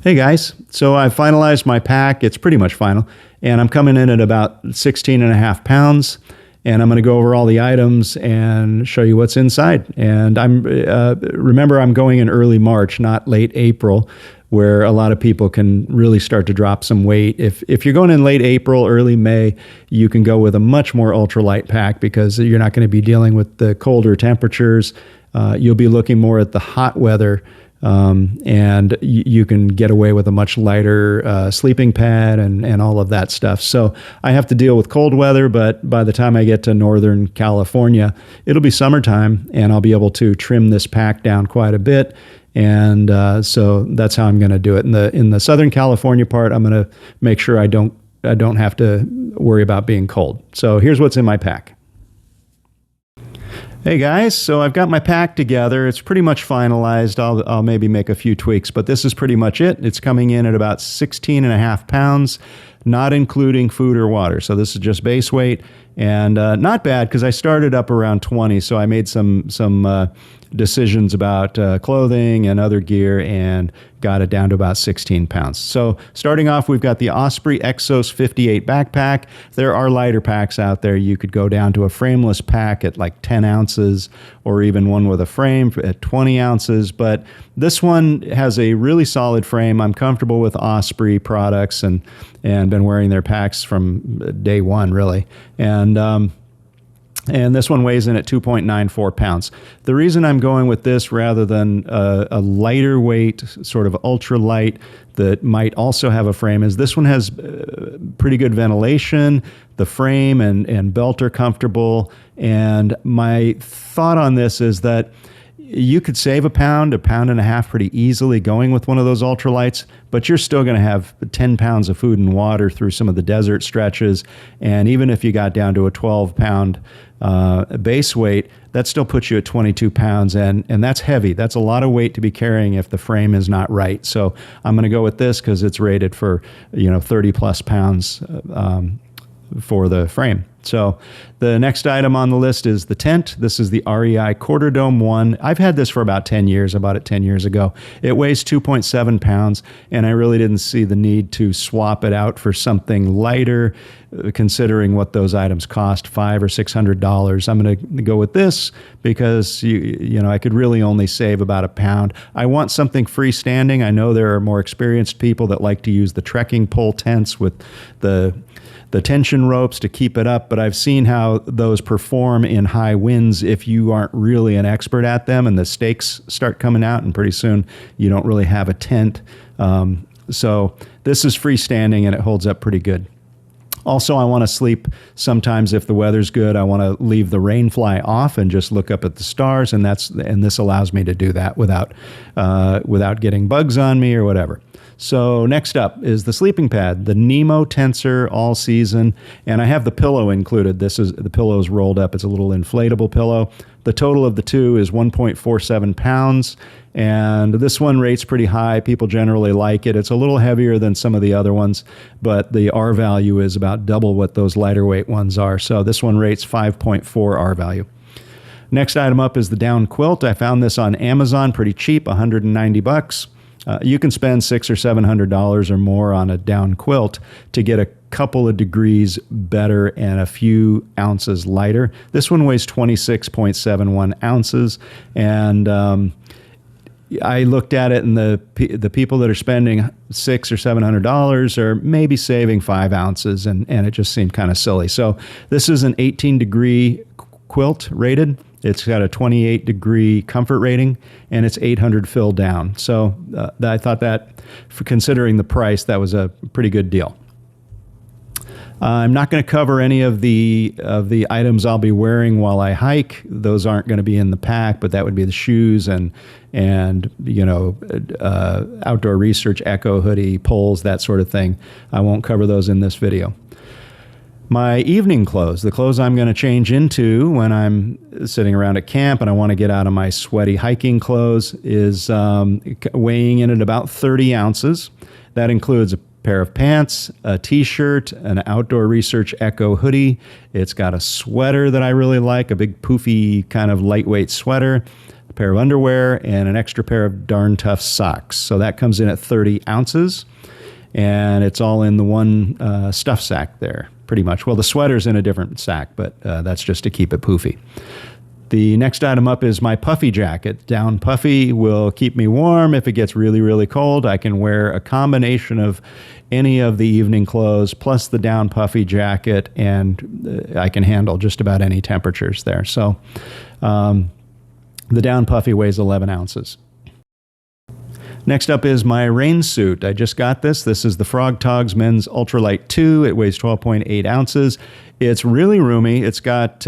Hey guys, so I finalized my pack. It's pretty much final, and I'm coming in at about 16 and a half pounds, and I'm going to go over all the items and show you what's inside. And remember, I'm going in early March, not late April, where a lot of people can really start to drop some weight. If you're going in late April, early May, you can go with a much more ultralight pack because you're not going to be dealing with the colder temperatures. You'll be looking more at the hot weather. And you can get away with a much lighter sleeping pad and all of that stuff. So I have to deal with cold weather, but by the time I get to Northern California, it'll be summertime, and I'll be able to trim this pack down quite a bit. And so that's how I'm going to do it. In the Southern California part, I'm going to make sure I don't have to worry about being cold. So here's what's in my pack. Hey guys, so I've got my pack together. It's pretty much finalized. I'll maybe make a few tweaks, but this is pretty much it. It's coming in at about 16 and a half pounds, not including food or water. So this is just base weight, and not bad because I started up around 20, so I made some decisions about clothing and other gear and got it down to about 16 pounds. So starting off, we've got the Osprey Exos 58 backpack. There are lighter packs out there. You could go down to a frameless pack at like 10 ounces or even one with a frame at 20 ounces. But this one has a really solid frame. I'm comfortable with Osprey products and been wearing their packs from day one, really. And this one weighs in at 2.94 pounds. The reason I'm going with this rather than a lighter weight, sort of ultralight that might also have a frame is this one has pretty good ventilation. The frame and belt are comfortable. And my thought on this is that you could save a pound and a half pretty easily going with one of those ultralights, but you're still going to have 10 pounds of food and water through some of the desert stretches. And even if you got down to a 12-pound base weight, that still puts you at 22 pounds, and that's heavy. That's a lot of weight to be carrying if the frame is not right. So I'm going to go with this because it's rated for 30 plus pounds for the frame. So the next item on the list is the tent. This is the REI Quarter Dome 1. I've had this for about 10 years. I bought it 10 years ago. It weighs 2.7 pounds, and I really didn't see the need to swap it out for something lighter, considering what those items cost, $500 or $600. I'm going to go with this because I could really only save about a pound. I want something freestanding. I know there are more experienced people that like to use the trekking pole tents with the tension ropes to keep it up, but I've seen how those perform in high winds if you aren't really an expert at them, and the stakes start coming out, and pretty soon you don't really have a tent. So this is freestanding, and it holds up pretty good. Also, I want to sleep sometimes if the weather's good. I want to leave the rain fly off and just look up at the stars, and this allows me to do that without getting bugs on me or whatever. So next up is the sleeping pad, the Nemo Tensor All Season, and I have the pillow included. The pillow is rolled up. It's a little inflatable pillow. The total of the two is 1.47 pounds, and this one rates pretty high. People generally like it. It's a little heavier than some of the other ones, but the R value is about double what those lighter weight ones are. So this one rates 5.4 R value. Next item up is the down quilt. I found this on Amazon pretty cheap, $190. You can spend $600 or $700 or more on a down quilt to get a couple of degrees better and a few ounces lighter. This one weighs 26.71 ounces, and I looked at it, and the people that are spending $600 or $700 are maybe saving 5 ounces, and it just seemed kind of silly. So this is an 18-degree quilt rated. It's got a 28-degree comfort rating, and it's 800 fill down. So I thought that, for considering the price, that was a pretty good deal. I'm not going to cover any of the items I'll be wearing while I hike. Those aren't going to be in the pack, but that would be the shoes and outdoor research, echo hoodie, poles, that sort of thing. I won't cover those in this video. My evening clothes, the clothes I'm going to change into when I'm sitting around at camp and I want to get out of my sweaty hiking clothes, is weighing in at about 30 ounces. That includes a pair of pants, a t-shirt, an outdoor research echo hoodie. It's got a sweater that I really like, a big poofy kind of lightweight sweater, pair of underwear, and an extra pair of Darn Tough socks. So that comes in at 30 ounces, and it's all in the one stuff sack there, pretty much. Well, the sweater's in a different sack, but that's just to keep it poofy. The next item up is my puffy jacket. Down puffy will keep me warm. If it gets really, really cold, I can wear a combination of any of the evening clothes plus the down puffy jacket, and I can handle just about any temperatures there. So the down puffy weighs 11 ounces. Next up is my rain suit. I just got this. This is the Frog Togs Men's Ultralight 2. It weighs 12.8 ounces. It's really roomy. It's got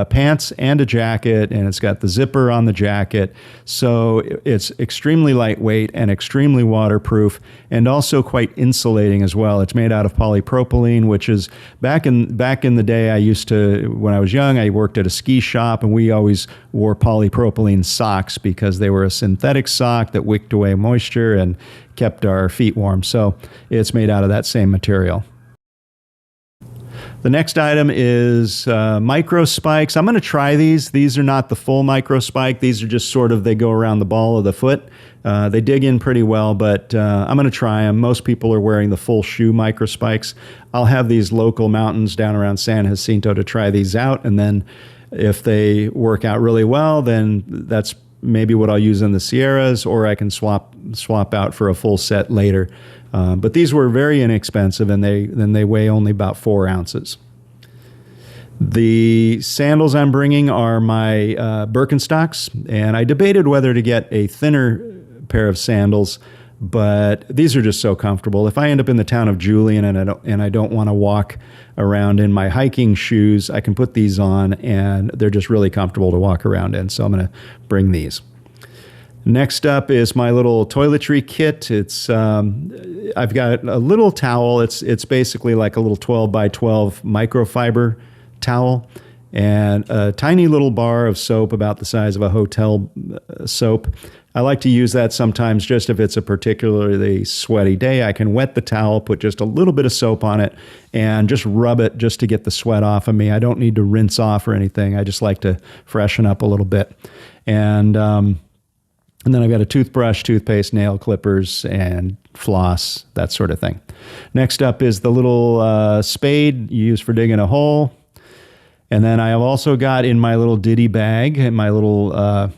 pants and a jacket, and it's got the zipper on the jacket. So it's extremely lightweight and extremely waterproof, and also quite insulating as well. It's made out of polypropylene, which is back in the day, I used to, when I was young, I worked at a ski shop, and we always wore polypropylene socks because they were a synthetic sock that wicked away moisture and kept our feet warm. So it's made out of that same material. The next item is micro spikes. I'm going to try these. These are not the full micro spike. These are just sort of, they go around the ball of the foot. They dig in pretty well, but I'm going to try them. Most people are wearing the full shoe micro spikes. I'll have these local mountains down around San Jacinto to try these out, and then if they work out really well, then that's maybe what I'll use in the Sierras, or I can swap out for a full set later. But these were very inexpensive, and they weigh only about 4 ounces. The sandals I'm bringing are my Birkenstocks, and I debated whether to get a thinner pair of sandals, but these are just so comfortable. If I end up in the town of Julian and I don't want to walk around in my hiking shoes, I can put these on, and they're just really comfortable to walk around in. So I'm going to bring these. Next up is my little toiletry kit. It's I've got a little towel. It's basically like a little 12 by 12 microfiber towel, and a tiny little bar of soap about the size of a hotel soap. I like to use that sometimes just if it's a particularly sweaty day. I can wet the towel, put just a little bit of soap on it, and just rub it just to get the sweat off of me. I don't need to rinse off or anything. I just like to freshen up a little bit. And then I've got a toothbrush, toothpaste, nail clippers, and floss, that sort of thing. Next up is the little spade you use for digging a hole. And then I have also got in my little ditty bag, in my little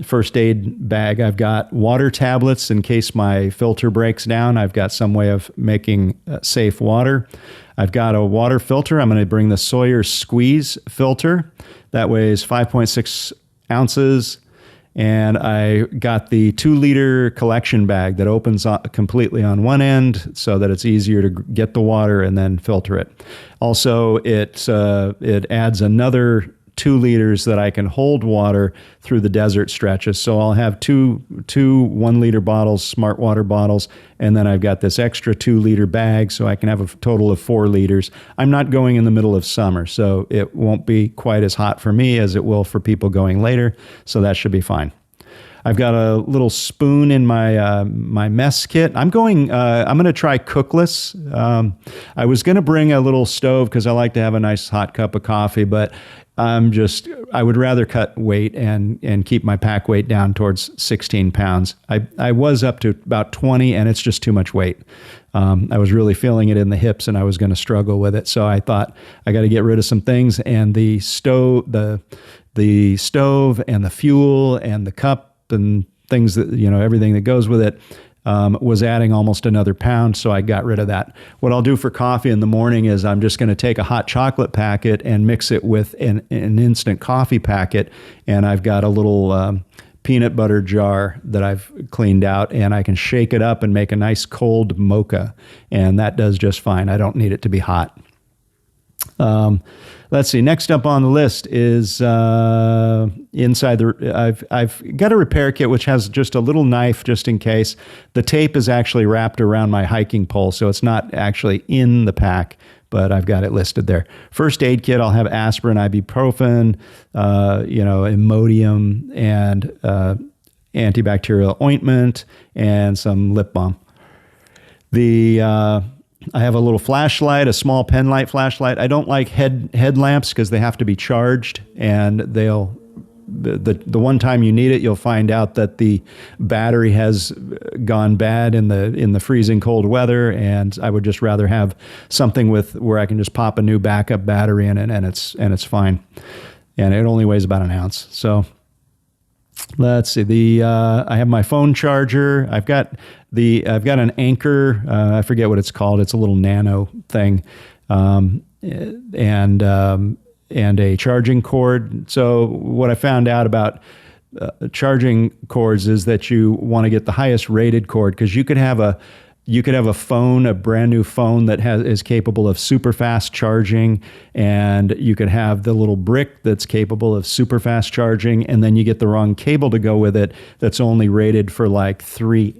first aid bag, I've got water tablets in case my filter breaks down. I've got some way of making safe water. I've got a water filter. I'm going to bring the Sawyer Squeeze filter. That weighs 5.6 ounces. And I got the 2-liter collection bag that opens completely on one end so that it's easier to get the water and then filter it. Also, it adds another 2 liters that I can hold water through the desert stretches. So I'll have two 1-liter bottles, smart water bottles, and then I've got this extra 2-liter bag so I can have a total of 4 liters. I'm not going in the middle of summer, so it won't be quite as hot for me as it will for people going later, so that should be fine. I've got a little spoon in my my mess kit. I'm going to try cookless. I was going to bring a little stove because I like to have a nice hot cup of coffee, but I would rather cut weight and keep my pack weight down towards 16 pounds. I was up to about 20, and it's just too much weight. I was really feeling it in the hips, and I was going to struggle with it. So I thought I got to get rid of some things, and the stove and the fuel and the cup and things that, everything that goes with it, was adding almost another pound, so I got rid of that. What I'll do for coffee in the morning is I'm just going to take a hot chocolate packet and mix it with an instant coffee packet, and I've got a little peanut butter jar that I've cleaned out, and I can shake it up and make a nice cold mocha, and that does just fine. I don't need it to be hot. Let's see. Next up on the list is inside the. I've got a repair kit which has just a little knife just in case. The tape is actually wrapped around my hiking pole, so it's not actually in the pack, but I've got it listed there. First aid kit. I'll have aspirin, ibuprofen, Imodium, and antibacterial ointment, and some lip balm. I have a little flashlight, a small pen light flashlight. I don't like headlamps because they have to be charged, and they'll the one time you need it, you'll find out that the battery has gone bad in the freezing cold weather, and I would just rather have something where I can just pop a new backup battery in it, and it's fine. And it only weighs about an ounce. So let's see. I have my phone charger. I've got an Anchor. I forget what it's called. It's a little nano thing, and a charging cord. So what I found out about charging cords is that you want to get the highest rated cord, because you could have a phone, a brand new phone that is capable of super fast charging, and you could have the little brick that's capable of super fast charging, and then you get the wrong cable to go with it that's only rated for like 3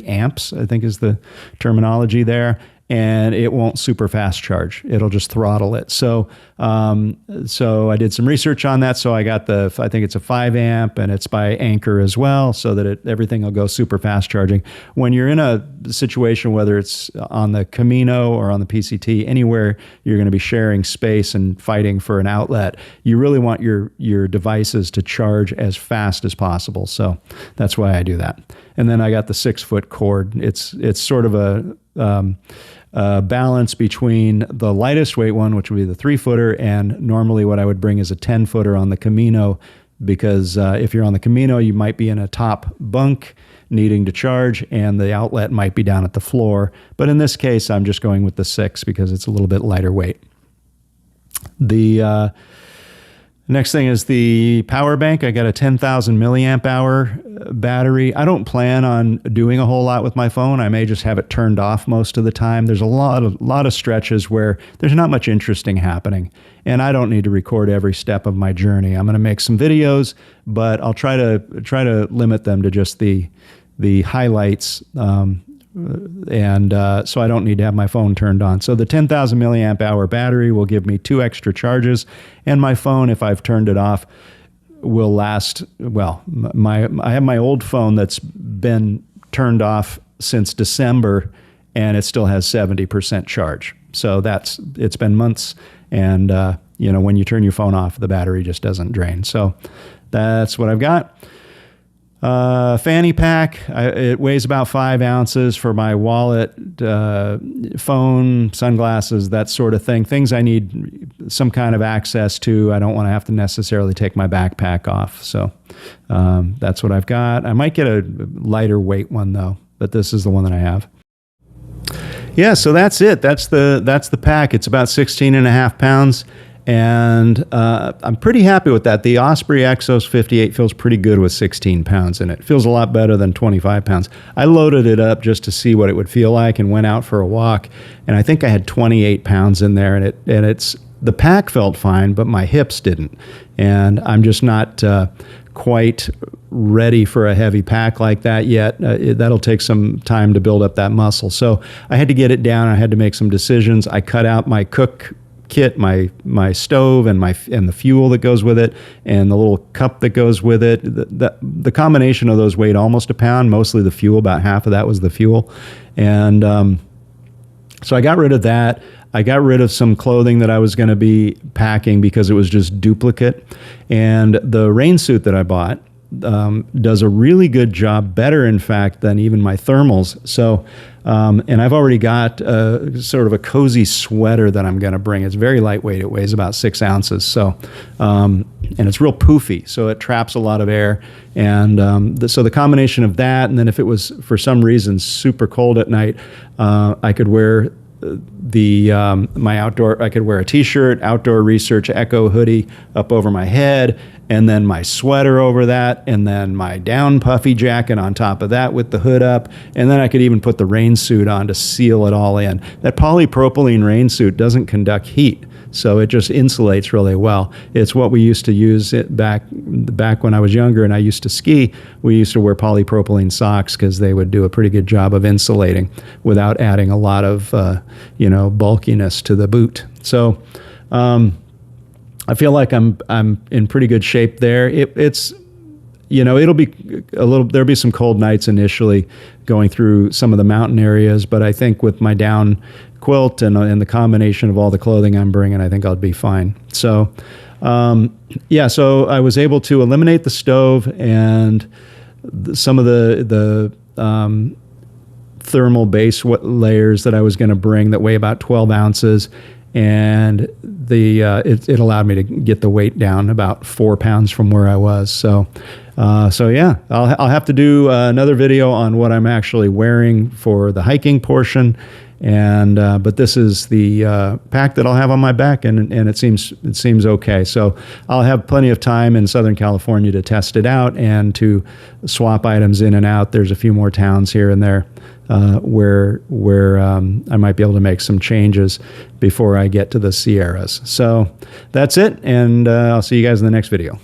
amps, I think is the terminology there. And it won't super fast charge. It'll just throttle it. So I did some research on that. So I got I think it's a 5 amp, and it's by Anchor as well, so that everything will go super fast charging. When you're in a situation, whether it's on the Camino or on the PCT, anywhere you're going to be sharing space and fighting for an outlet, you really want your devices to charge as fast as possible. So that's why I do that. And then I got the 6-foot cord. It's sort of a balance between the lightest weight one, which would be the 3-footer, and normally what I would bring is a 10-footer on the Camino, because if you're on the Camino, you might be in a top bunk needing to charge, and the outlet might be down at the floor. But in this case, I'm just going with the 6 because it's a little bit lighter weight. The next thing is the power bank. I got a 10,000 milliamp hour battery. I don't plan on doing a whole lot with my phone. I may just have it turned off most of the time. There's a lot of stretches where there's not much interesting happening, and I don't need to record every step of my journey. I'm going to make some videos, but I'll try to limit them to just the highlights. So I don't need to have my phone turned on. So the 10,000 milliamp hour battery will give me 2 extra charges, and my phone, if I've turned it off, will last. Well, I have my old phone that's been turned off since December, and it still has 70% charge. So it's been months, and when you turn your phone off, the battery just doesn't drain. So that's what I've got. Fanny pack, it weighs about 5 ounces for my wallet, phone, sunglasses, that sort of thing. Things I need some kind of access to. I don't want to have to necessarily take my backpack off. So that's what I've got. I might get a lighter weight one though, but this is the one that I have. Yeah, so that's it. That's the pack. It's about 16.5 pounds. And I'm pretty happy with that. The Osprey Exos 58 feels pretty good with 16 pounds in it. Feels a lot better than 25 pounds. I loaded it up just to see what it would feel like and went out for a walk. And I think I had 28 pounds in there. And the pack felt fine, but my hips didn't. And I'm just not quite ready for a heavy pack like that yet. That'll take some time to build up that muscle. So I had to get it down. I had to make some decisions. I cut out my cook kit, my stove, and the fuel that goes with it, and the little cup that goes with it. The combination of those weighed almost a pound. Mostly the fuel, about half of that was the fuel, and so I got rid of that. I got rid of some clothing that I was going to be packing because it was just duplicate, and the rain suit that I bought does a really good job, better in fact than even my thermals. So and I've already got sort of a cozy sweater that I'm going to bring. It's very lightweight. It weighs about 6 ounces. So and it's real poofy, so it traps a lot of air. And so the combination of that, and then if it was for some reason super cold at night, I could wear my outdoor. I could wear a t-shirt, Outdoor Research Echo hoodie up over my head, and then my sweater over that, and then my down puffy jacket on top of that with the hood up, and then I could even put the rain suit on to seal it all in. That polypropylene rain suit doesn't conduct heat, so it just insulates really well. It's what we used to use it back when I was younger and I used to ski. We used to wear polypropylene socks because they would do a pretty good job of insulating without adding a lot of bulkiness to the boot. So I feel like I'm in pretty good shape there. It's it'll be there'll be some cold nights initially going through some of the mountain areas, but I think with my down quilt and the combination of all the clothing I'm bringing, I think I'll be fine. So Yeah, so I was able to eliminate the stove and some of the thermal base layers that I was going to bring that weigh about 12 ounces. And it allowed me to get the weight down about 4 pounds from where I was. So yeah, I'll have to do another video on what I'm actually wearing for the hiking portion. And but this is the pack that I'll have on my back, and it seems okay. So I'll have plenty of time in Southern California to test it out and to swap items in and out. There's a few more towns here and there where I might be able to make some changes before I get to the Sierras. So that's it, and I'll see you guys in the next video.